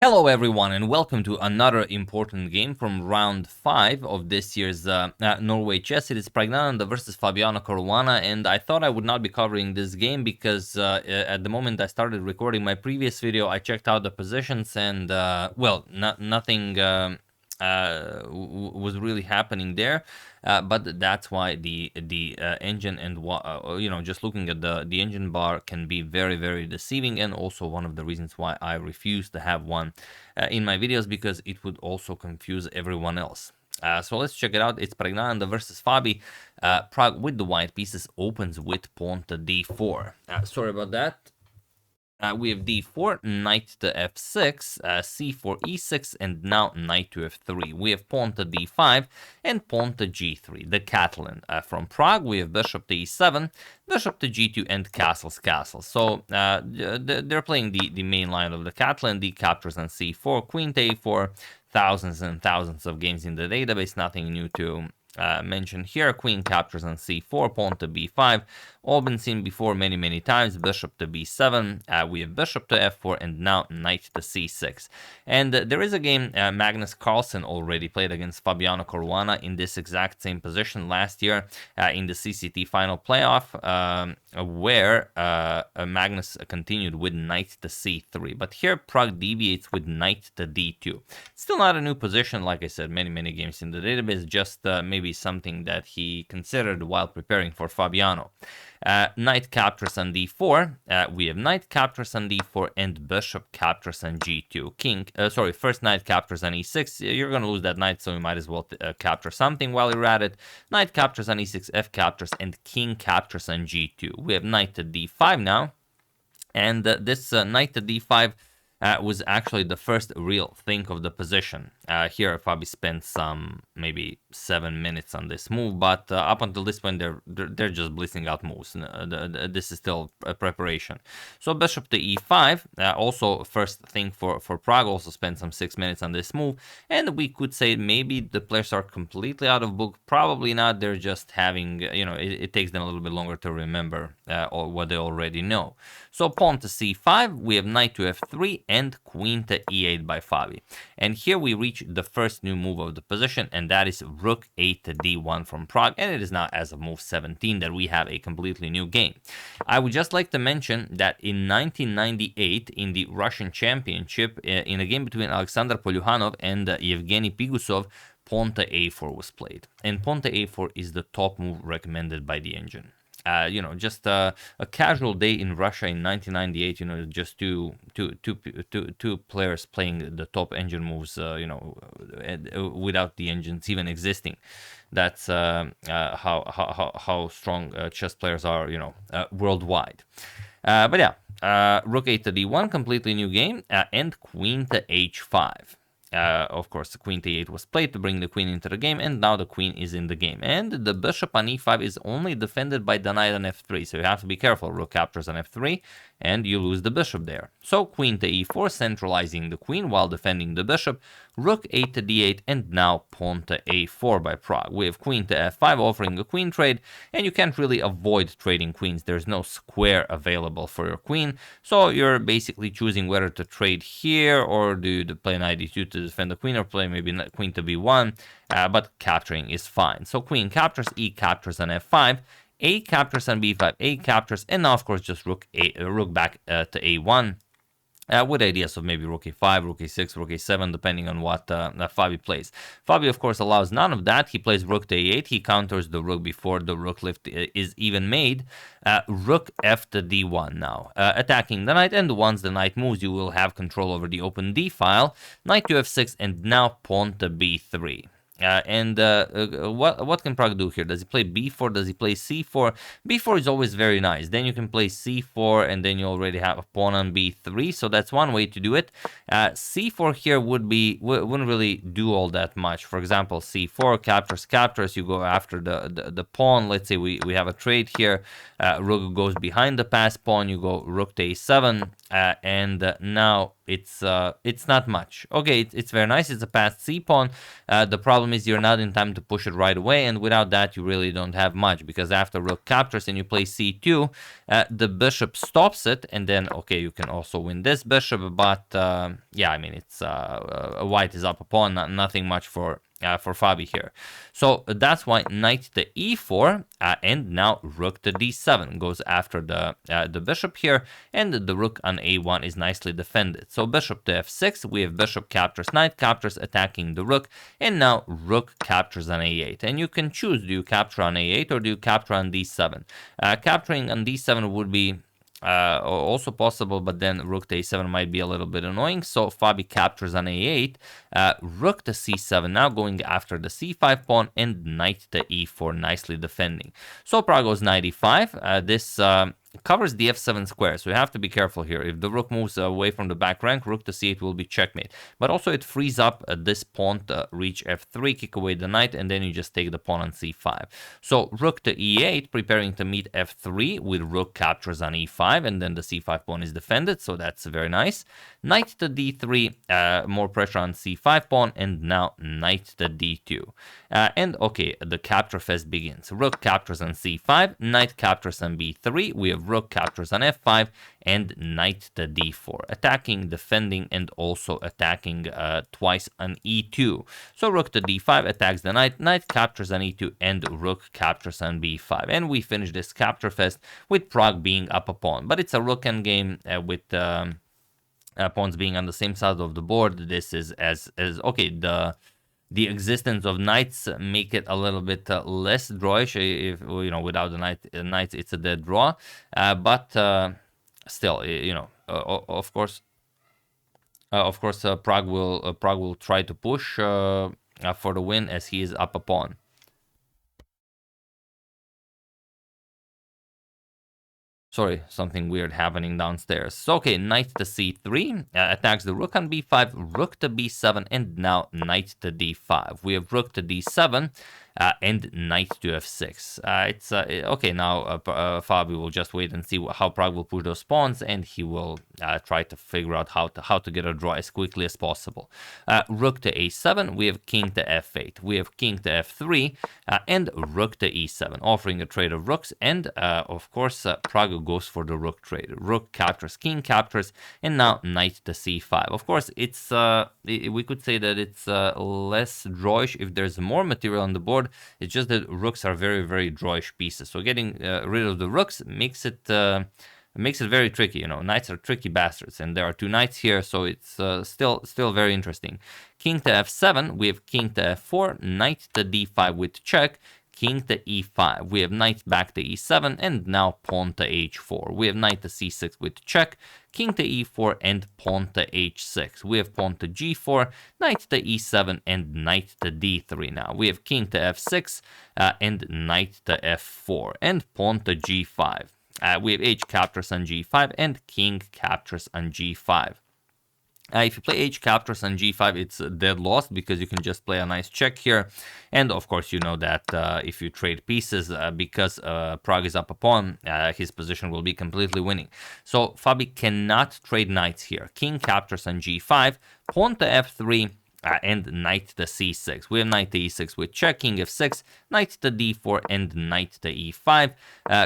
Hello everyone and welcome to another important game from round 5 of this year's Norway Chess. It is Praggnanandhaa versus Fabiano Caruana, and I thought I would not be covering this game because at the moment I started recording my previous video, I checked out the positions and, well, nothing was really happening there. But that's why the engine and just looking at the engine bar can be very deceiving, and also one of the reasons why I refuse to have one in my videos, because it would also confuse everyone else. So let's check it out. It's Praggnanandhaa versus Fabi. Prag with the white pieces opens with pawn to d4. Sorry about that. We have d4, knight to f6, c4, e6, and now knight to f3. We have pawn to d5 and pawn to g3. The Catalan from Prague. We have bishop to e7, bishop to g2, and castles. So they're playing the main line of the Catalan. D captures on c4, queen to a4. Thousands and thousands of games in the database. Nothing new to mention here. Queen captures on c4, pawn to b5, all been seen before many times. Bishop to b7, we have bishop to f4, and now knight to c6. And there is a game Magnus already played against Fabiano Caruana in this exact same position last year in the CCT final playoff, where Magnus continued with knight to c3. But here Prag deviates with knight to d2. Still not a new position, like I said, many games in the database, just maybe something that he considered while preparing for Fabiano. Knight captures on d4, we have knight captures on d4, and bishop captures on g2. First knight captures on e6, you're gonna lose that knight, so you might as well capture something while you're at it. Knight captures on e6, f captures, and king captures on g2. We have knight to d5 now, and this knight to d5 was actually the first real thing of the position. Here Fabi spent some maybe 7 minutes on this move, but up until this point they're just blitzing out moves. This is still a preparation. So bishop to e5, also first thing for Prague, also spent some 6 minutes on this move, and we could say maybe the players are completely out of book. Probably not. They're just having, it takes them a little bit longer to remember what they already know. So pawn to c5, we have knight to f3, and queen to e8 by Fabi. And here we reach the first new move of the position, and that is rook 8 to d1 from Prague, and it is now as of move 17 that we have a completely new game. I would just like to mention that in 1998, in the Russian Championship, in a game between Alexander Polyukhanov and Yevgeny Pigusov, pawn to a4 was played, and pawn to a4 is the top move recommended by the engine. Just a casual day in Russia in 1998, just two players playing the top engine moves, without the engines even existing. That's how strong chess players are, worldwide. But yeah, rook 8 to d1, completely new game, and queen to h5. Of course, the queen to e8 was played to bring the queen into the game, and now the queen is in the game. And the bishop on e5 is only defended by the knight on f3, so you have to be careful. Rook captures on f3, and you lose the bishop there. So queen to e4, centralizing the queen while defending the bishop. Rook 8 to d8, and now pawn to a4 by Prague. We have queen to f5 offering a queen trade, and you can't really avoid trading queens. There's no square available for your queen, so you're basically choosing whether to trade here, or do you play knight d2 to defend the queen, or play maybe queen to b1, but capturing is fine. So queen captures, e captures on f5, a captures on b5, a captures, and now of course just rook back to a1. With ideas of maybe rook a5, rook a6, rook a7, depending on what Fabi plays. Fabi, of course, allows none of that. He plays rook to a8. He counters the rook before the rook lift is even made. Rook f to d1 now, attacking the knight, and once the knight moves, you will have control over the open d file. Knight to f6, and now pawn to b3. What can Prague do here? Does he play b4? Does he play c4? b4 is always very nice. Then you can play c4, and then you already have a pawn on b3. So that's one way to do it. c4 here wouldn't really do all that much. For example, c4 captures. You go after the pawn. Let's say we have a trade here. Rook goes behind the passed pawn. You go rook to a7. and now it's not much. Okay, it's very nice. It's a passed c pawn. The problem is you're not in time to push it right away, and without that you really don't have much, because after rook captures and you play c2, the bishop stops it, and then okay, you can also win this bishop, but yeah, I mean, it's white is up a pawn, nothing much for Fabi here. So that's why knight to e4, and now rook to d7 goes after the bishop here, and the rook on a1 is nicely defended. So bishop to f6, we have bishop captures, knight captures, attacking the rook, and now rook captures on a8. And you can choose, do you capture on a8 or do you capture on d7? Capturing on d7 would be also possible, but then rook to a7 might be a little bit annoying. So Fabi captures on a8, rook to c7, now going after the c5 pawn, and knight to e4, nicely defending. So Pragg goes knight e5. This covers the f7 square, so you have to be careful here. If the rook moves away from the back rank, rook to c8 will be checkmate. But also it frees up this pawn to reach f3, kick away the knight, and then you just take the pawn on c5. So rook to e8, preparing to meet f3 with rook captures on e5, and then the c5 pawn is defended, so that's very nice. Knight to d3, more pressure on c5 pawn, and now knight to d2. And okay, the capture fest begins. Rook captures on c5, knight captures on b3, we have rook captures on f5, and knight to d4, attacking, defending, and also attacking twice on e2. So rook to d5 attacks the knight, knight captures on e2, and rook captures on b5. And we finish this capture fest with Pragg being up a pawn. But it's a rook endgame with pawns being on the same side of the board. This is as okay, the existence of knights make it a little bit less drawish. If you know, without the knights it's a dead draw, but still, you know, of course Pragg will try to push for the win, as he is up a pawn. Sorry, something weird happening downstairs. So, okay, knight to c3, attacks the rook on b5, rook to b7, and now knight to d5. We have rook to d7, and knight to f6. It's okay, now Fabi will just wait and see how Pragg will push those pawns, and he will try to figure out how to get a draw as quickly as possible. Rook to a7, we have king to f8, we have king to f3, and rook to e7, offering a trade of rooks, and of course Pragg goes for the rook trade. Rook captures, king captures, and now knight to c5. Of course, it's we could say that it's less drawish if there's more material on the board. It's just that rooks are very, very drawish pieces. So getting rid of the rooks makes it very tricky. You know, knights are tricky bastards, and there are two knights here, so it's still very interesting. King to f7, we have king to f4, knight to d5 with check, king to e5, we have knight back to e7, and now pawn to h4. We have knight to c6 with check, king to e4, and pawn to h6. We have pawn to g4, knight to e7, and knight to d3 now. We have king to f6, and knight to f4, and pawn to g5. We have h captures on g5, and king captures on g5. If you play h captures on g5, it's dead lost, because you can just play a nice check here. And of course, you know that if you trade pieces, because Pragg is up a pawn, his position will be completely winning. So Fabi cannot trade knights here. King captures on g5, pawn to f3, and knight to c6. We have knight to e6 with check, king f6, knight to d4, and knight to e5,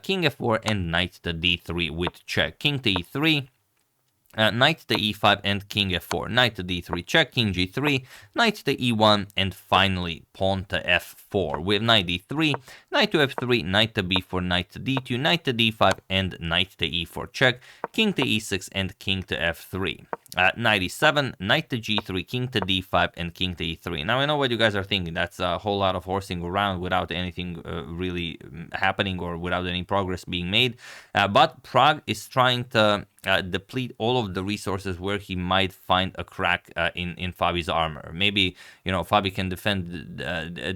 king f4, and knight to d3 with check, king to e3, knight to e5, and king f4, knight to d3 check, king g3, knight to e1, and finally pawn to f4. We have knight d3, knight to f3, knight to b4, knight to d2, knight to d5, and knight to e4 check, king to e6, and king to f3. Knight e7, knight to g3, king to d5, and king to e3. Now I know what you guys are thinking. That's a whole lot of horsing around without anything really happening, or without any progress being made. But Pragg is trying to deplete all of the resources where he might find a crack in Fabi's armor. Maybe, you know, Fabi can defend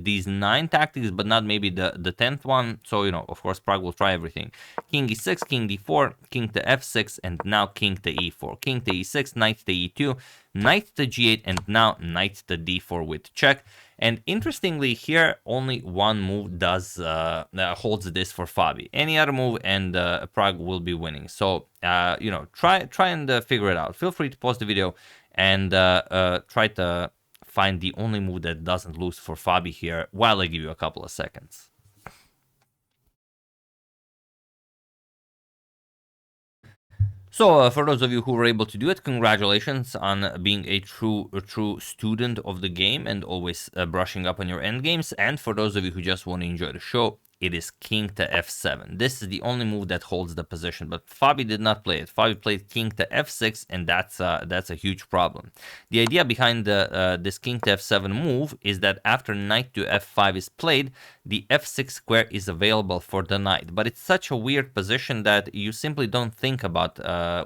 these 9 tactics, but not maybe the 10th one. So, you know, of course, Pragg will try everything. King e6, king d4, king to f6, and now king to e4. King to e6, knight to e2, knight to g8, and now knight to d4 with check. And interestingly, here only one move does holds this for Fabi. Any other move and Pragg will be winning. So try and figure it out. Feel free to pause the video and try to find the only move that doesn't lose for Fabi here while I give you a couple of seconds. So for those of you who were able to do it, congratulations on being a true student of the game and always brushing up on your endgames. And for those of you who just want to enjoy the show, it is king to f7. This is the only move that holds the position, but Fabi did not play it. Fabi played king to f6, and that's a huge problem. The idea behind this king to f7 move is that after knight to f5 is played, the f6 square is available for the knight, but it's such a weird position that you simply don't think about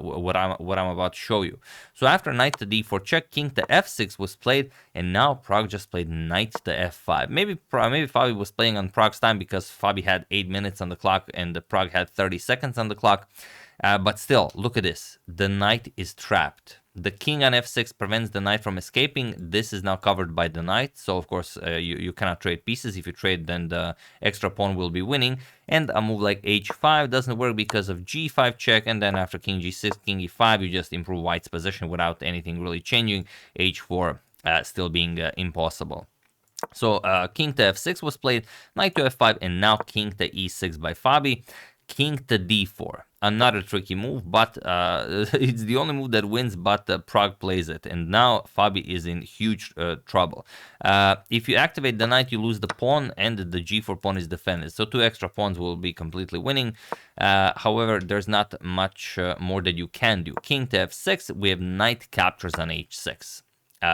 what I'm about to show you. So after knight to d4 check, king to f6 was played, and now Pragg just played knight to f5. Maybe Fabi was playing on Pragg's time because Fabi had 8 minutes on the clock and the Pragg had 30 seconds on the clock. But still, look at this. The knight is trapped. The king on f6 prevents the knight from escaping. This is now covered by the knight. So, of course, you cannot trade pieces. If you trade, then the extra pawn will be winning. And a move like h5 doesn't work because of g5 check. And then after king g6, king e5, you just improve white's position without anything really changing. h4 still being impossible. So king to f6 was played, knight to f5, and now king to e6 by Fabi. King to d4, another tricky move, but it's the only move that wins, but Pragg plays it, and now Fabi is in huge trouble. If you activate the knight, you lose the pawn, and the g4 pawn is defended, so 2 extra pawns will be completely winning. However, there's not much more that you can do. King to f6, we have knight captures on h6.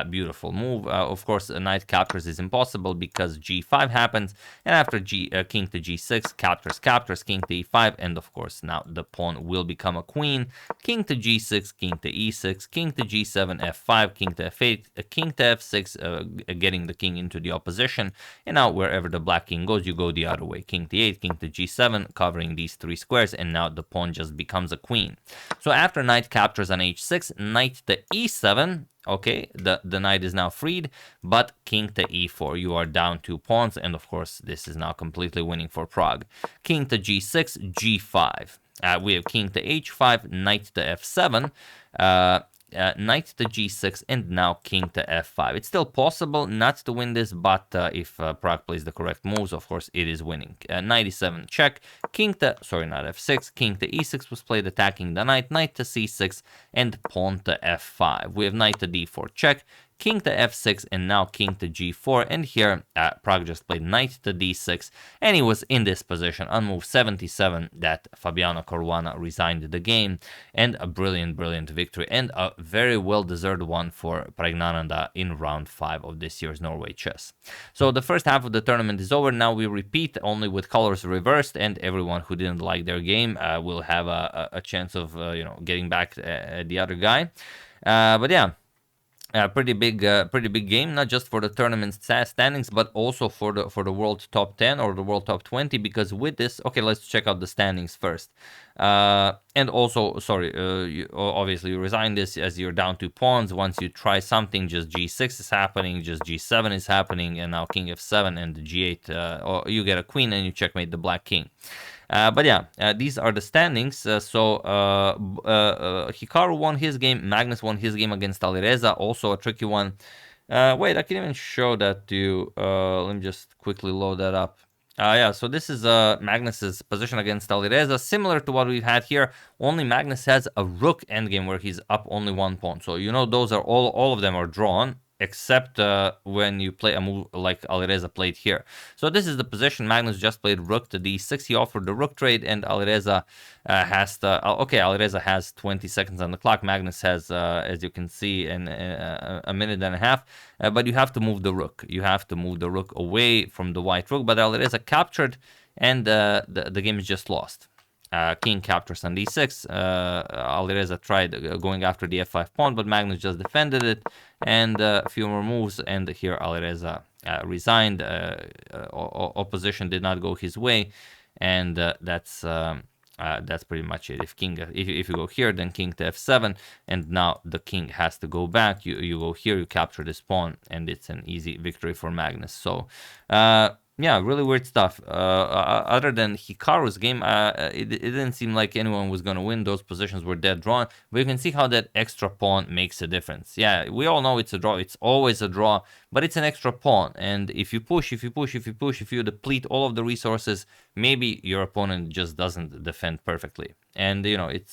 Beautiful move. Of course, a knight captures is impossible because g5 happens, and after king to g6, captures, king to e5, and of course now the pawn will become a queen. King to g6, king to e6, king to g7, f5, king to f8, king to f6, getting the king into the opposition, and now wherever the black king goes, you go the other way. King to e8, king to g7, covering these 3 squares, and now the pawn just becomes a queen. So after knight captures on h6, knight to e7, okay, the knight is now freed, but king to e4, you are down 2 pawns, and of course this is now completely winning for Pragg. King to g6, g5. We have king to h5, knight to f7, knight to g6, and now king to f5. It's still possible not to win this, but if Pragg plays the correct moves, of course it is winning. Knight e7 check, king to, sorry, not f6, king to e6 was played, attacking the knight, knight to c6, and pawn to f5. We have knight to d4 check, king to f6, and now king to g4, and here Pragg just played knight to d6, and he was in this position on move 77 that Fabiano Caruana resigned the game, and a brilliant victory, and a very well-deserved one for Praggnanandhaa in round 5 of this year's Norway Chess. So the first half of the tournament is over. Now we repeat, only with colors reversed, and everyone who didn't like their game will have a chance of getting back at the other guy. But yeah, pretty big game, not just for the tournament standings, but also for the world top 10 or the world top 20. Because with this, okay, let's check out the standings first. And also, sorry, obviously you resign this as you're down 2 pawns. Once you try something, just g6 is happening, just g7 is happening, and now king f7 and g8, or you get a queen and you checkmate the black king. But yeah, these are the standings. So Hikaru won his game, Magnus won his game against Alireza, also a tricky one. Wait, I can even show that to you. Let me just quickly load that up. Yeah, so this is Magnus's position against Alireza, similar to what we've had here, only Magnus has a rook endgame where he's up only 1 pawn. So, those are all of them are drawn, except when you play a move like Alireza played here. So this is the position. Magnus just played rook to d6. He offered the rook trade, and Alireza has to... okay, Alireza has 20 seconds on the clock. Magnus has, as you can see, a minute and a half. But you have to move the rook. You have to move the rook away from the white rook. But Alireza captured, and the game is just lost. King captures on d6. Alireza tried going after the f5 pawn, but Magnus just defended it, and a few more moves, and here Alireza resigned. Opposition did not go his way, and that's That's pretty much it. If you go here, then king to f7, and now the king has to go back. You go here, you capture this pawn, and it's an easy victory for Magnus. So yeah, really weird stuff. Other than Hikaru's game, it didn't seem like anyone was going to win. Those positions were dead drawn, but you can see how that extra pawn makes a difference. Yeah, we all know it's a draw. It's always a draw, but it's an extra pawn. And if you push, if you deplete all of the resources, maybe your opponent just doesn't defend perfectly. And, you know, it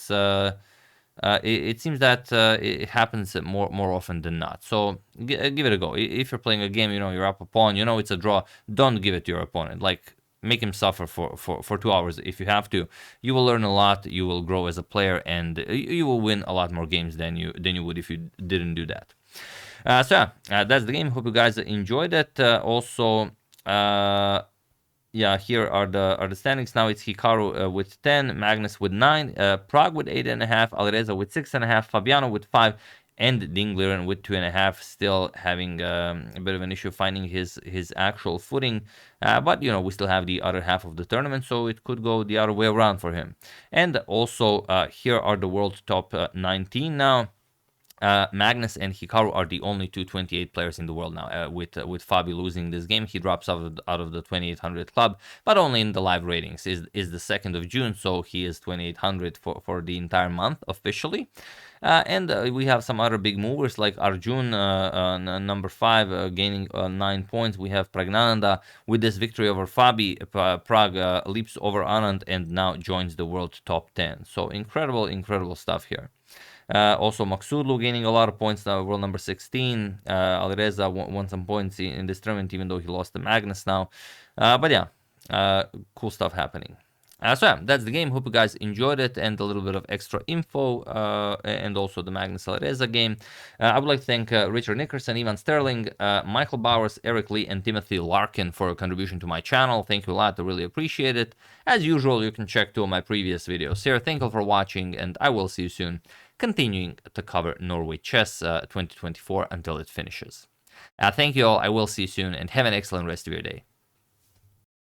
seems that it happens more often than not. So give it a go. If you're playing a game, you know, you're up a pawn, you know it's a draw, don't give it to your opponent. Like, make him suffer for 2 hours if you have to. You will learn a lot, you will grow as a player, and you will win a lot more games than you would if you didn't do that. So yeah, that's the game. Hope you guys enjoyed it. Also, yeah, here are the standings now. It's Hikaru with 10, Magnus with 9, Pragg with 8.5, Alireza with 6.5, Fabiano with 5, and Dingliren with 2.5. Still having a bit of an issue finding his actual footing, but you know, we still have the other half of the tournament, so it could go the other way around for him. And also here are the world top 19 now. Magnus and Hikaru are the only two 28 players in the world now. With Fabi losing this game, he drops out of the 2800 club, but only in the live ratings. Is the 2nd of June, so he is 2800 for the entire month officially. And we have some other big movers like Arjun, number 5, gaining 9 points. We have Praggnanandhaa with this victory over Fabi. Pragg leaps over Anand and now joins the world top 10. So incredible stuff here. Also, Maksudlu gaining a lot of points now, world number 16. Alireza won some points in this tournament, even though he lost to Magnus now. But yeah, cool stuff happening. So yeah, that's the game. Hope you guys enjoyed it, and a little bit of extra info, and also the Magnus Alireza game. I would like to thank Richard Nickerson, Ivan Sterling, Michael Bowers, Eric Lee, and Timothy Larkin for a contribution to my channel. Thank you a lot. I really appreciate it. As usual, you can check 2 of my previous videos here. Thank you for watching, and I will see you soon, continuing to cover Norway Chess 2024 until it finishes. Thank you all. I will see you soon, and have an excellent rest of your day.